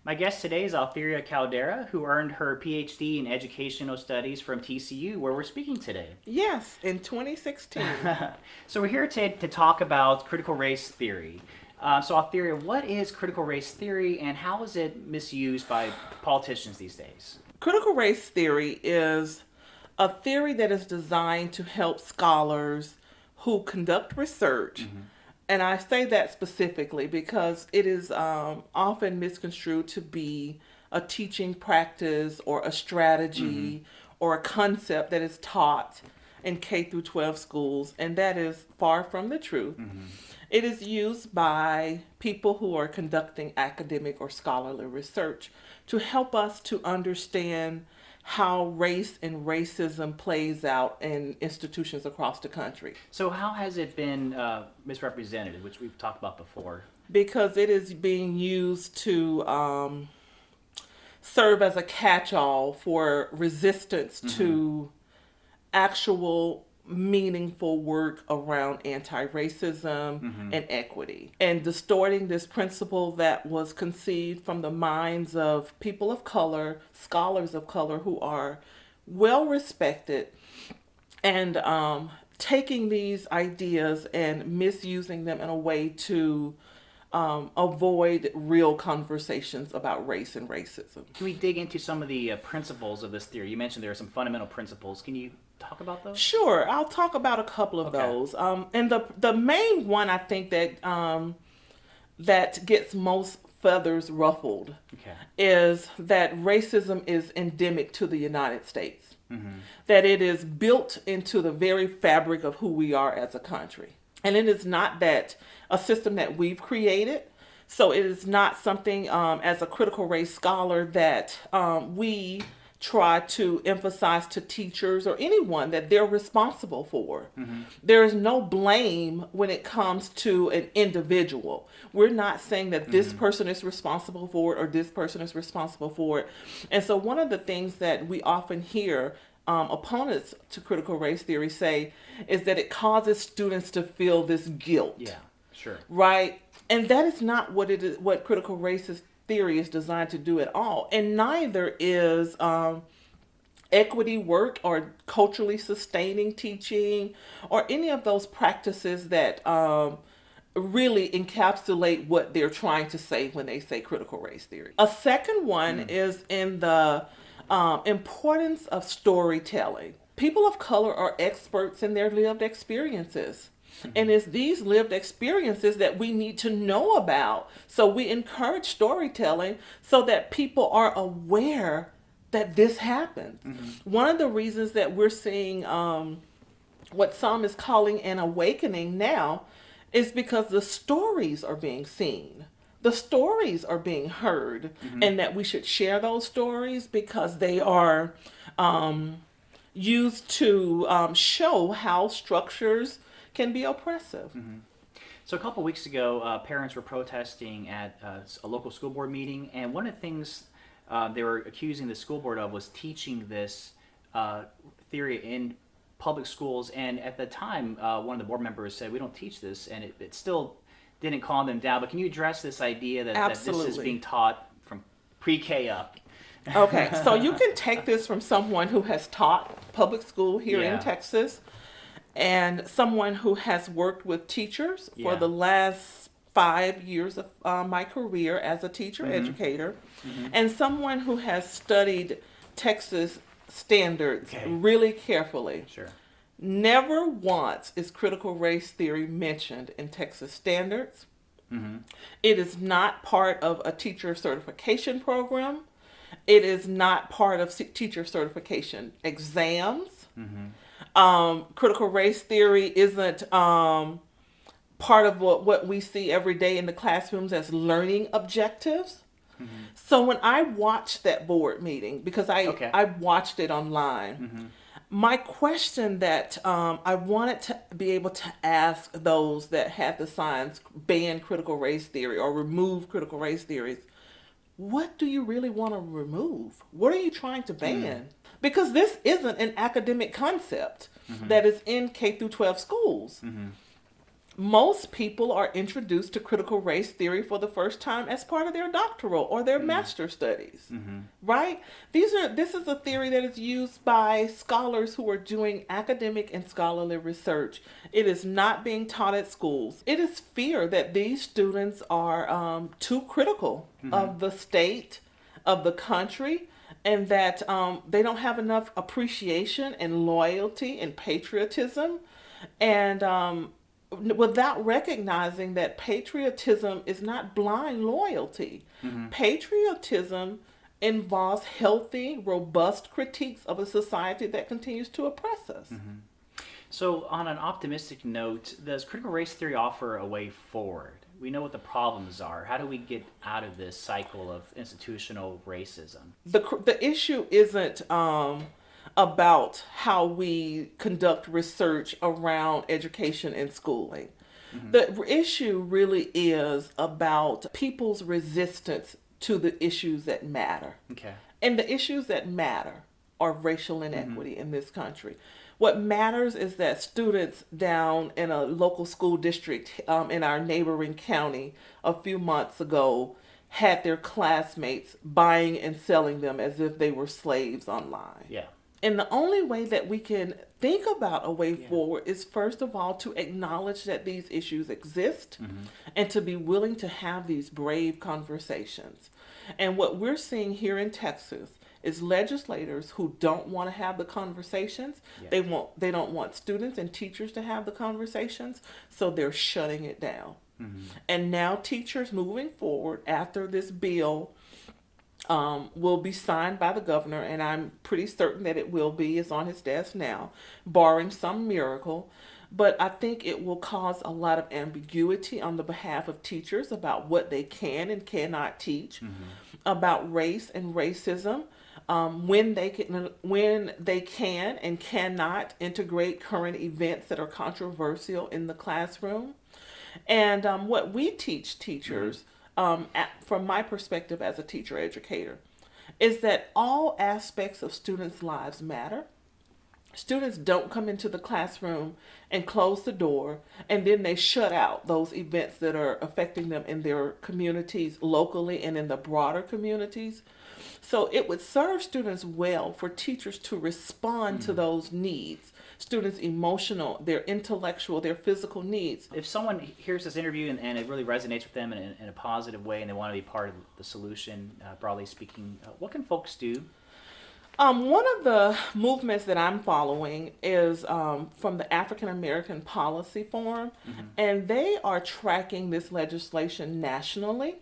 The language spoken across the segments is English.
My guest today is Altheria Caldera, who earned her PhD in Educational Studies from TCU, where we're speaking today. Yes, in 2016. So we're here to talk about critical race theory. So Altheria, what is critical race theory and how is it misused by politicians these days? Critical race theory is a theory that is designed to help scholars who conduct research. And I say that specifically because it is often misconstrued to be a teaching practice or a strategy or a concept that is taught in K through 12 schools, and that is far from the truth. It is used by people who are conducting academic or scholarly research to help us to understand how race and racism plays out in institutions across the country. So how has it been misrepresented, which we've talked about before? Because it is being used to serve as a catch-all for resistance to actual meaningful work around anti-racism and equity, and distorting this principle that was conceived from the minds of people of color, scholars of color who are well respected, and taking these ideas and misusing them in a way to avoid real conversations about race and racism. Can we dig into some of the principles of this theory? You mentioned there are some fundamental principles. Can you talk about those? Sure, I'll talk about a couple of those. And the main one I think that that gets most feathers ruffled is that racism is endemic to the United States. That it is built into the very fabric of who we are as a country. And it is not that a system that we've created. So it is not something as a critical race scholar that we try to emphasize to teachers or anyone that they're responsible for. There is no blame when it comes to an individual. We're not saying that this person is responsible for it or this person is responsible for it. And so one of the things that we often hear opponents to critical race theory say is that it causes students to feel this guilt. Yeah, sure. Right? And that is not what it is, what critical race theory is designed to do at all. And neither is equity work or culturally sustaining teaching or any of those practices that really encapsulate what they're trying to say when they say critical race theory. A second one is in the importance of storytelling. People of color are experts in their lived experiences. And it's these lived experiences that we need to know about. So we encourage storytelling so that people are aware that this happens. One of the reasons that we're seeing what some is calling an awakening now is because the stories are being seen. The stories are being heard, and that we should share those stories because they are used to show how structures can be oppressive. So a couple weeks ago, parents were protesting at a local school board meeting, and one of the things they were accusing the school board of was teaching this theory in public schools. And at the time, one of the board members said, "We don't teach this," and it still didn't calm them down. But can you address this idea that this is being taught from pre-K up? Okay, so you can take this from someone who has taught public school here in Texas and someone who has worked with teachers for the last 5 years of my career as a teacher educator, and someone who has studied Texas standards really carefully. Sure. Never once is critical race theory mentioned in Texas standards. It is not part of a teacher certification program. It is not part of teacher certification exams. Critical race theory isn't part of what we see every day in the classrooms as learning objectives. So when I watched that board meeting, because I watched it online, my question that I wanted to be able to ask those that had the signs ban critical race theory or remove critical race theories, what do you really want to remove? What are you trying to ban? Because this isn't an academic concept that is in K through 12 schools. Most people are introduced to critical race theory for the first time as part of their doctoral or their master's studies, right? This is a theory that is used by scholars who are doing academic and scholarly research. It is not being taught at schools. It is fear that these students are too critical of the state, of the country, and that they don't have enough appreciation and loyalty and patriotism, and without recognizing that patriotism is not blind loyalty. Patriotism involves healthy, robust critiques of a society that continues to oppress us. So, on an optimistic note, does critical race theory offer a way forward? We know what the problems are. How do we get out of this cycle of institutional racism? The issue isn't about how we conduct research around education and schooling. The issue really is about people's resistance to the issues that matter. Okay. And the issues that matter are racial inequity in this country. What matters is that students down in a local school district in our neighboring county a few months ago had their classmates buying and selling them as if they were slaves online. Yeah. And the only way that we can think about a way forward is, first of all, to acknowledge that these issues exist and to be willing to have these brave conversations. And what we're seeing here in Texas is legislators who don't want to have the conversations. Yeah. They don't want students and teachers to have the conversations, so they're shutting it down. And now teachers moving forward after this bill will be signed by the governor, and I'm pretty certain that it will be. It's on his desk now, barring some miracle. But I think it will cause a lot of ambiguity on the behalf of teachers about what they can and cannot teach, about race and racism, when they can and cannot integrate current events that are controversial in the classroom. And what we teach teachers, from my perspective as a teacher educator, is that all aspects of students' lives matter. Students don't come into the classroom and close the door and then they shut out those events that are affecting them in their communities locally and in the broader communities. So it would serve students well for teachers to respond to those needs. Students' emotional, their intellectual, their physical needs. If someone hears this interview and it really resonates with them in a positive way and they want to be part of the solution, broadly speaking, what can folks do? One of the movements that I'm following is from the African American Policy Forum, and they are tracking this legislation nationally.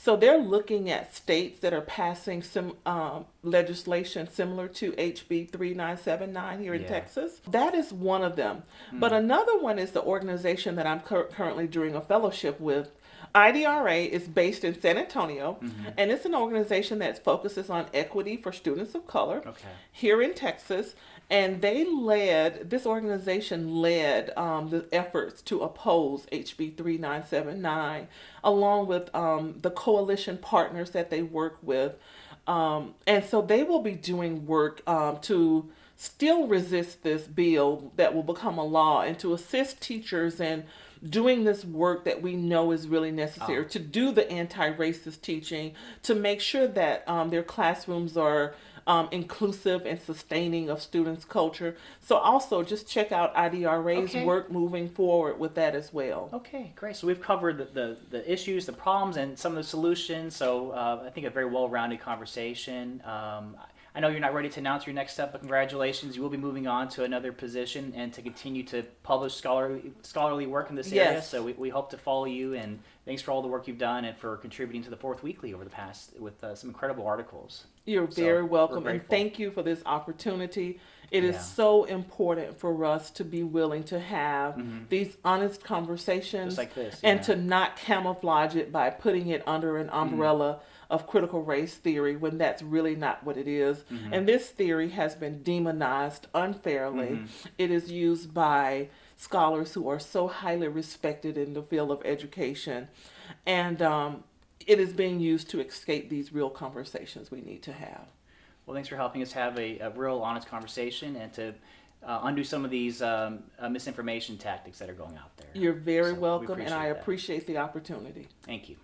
So they're looking at states that are passing some legislation similar to HB 3979 here in Texas. That is one of them. But another one is the organization that I'm currently doing a fellowship with. IDRA is based in San Antonio, and it's an organization that focuses on equity for students of color here in Texas. And this organization led the efforts to oppose HB 3979, along with the coalition partners that they work with. And so they will be doing work to still resist this bill that will become a law and to assist teachers in doing this work that we know is really necessary, to do the anti-racist teaching, to make sure that their classrooms are inclusive and sustaining of students' culture. So also just check out IDRA's work moving forward with that as well. Okay, great. So we've covered the issues, the problems, and some of the solutions. So I think a very well-rounded conversation. I know you're not ready to announce your next step, but congratulations. You will be moving on to another position and to continue to publish scholarly work in this area. Yes. So we hope to follow you, and thanks for all the work you've done and for contributing to the Fourth Weekly over the past with some incredible articles. You're very welcome, and thank you for this opportunity. It is so important for us to be willing to have these honest conversations, just like this, and to not camouflage it by putting it under an umbrella of critical race theory when that's really not what it is. And this theory has been demonized unfairly. It is used by scholars who are so highly respected in the field of education. And it is being used to escape these real conversations we need to have. Well, thanks for helping us have a real honest conversation and to undo some of these misinformation tactics that are going out there. You're very So we welcome, and I appreciate that. appreciate the opportunity. Thank you.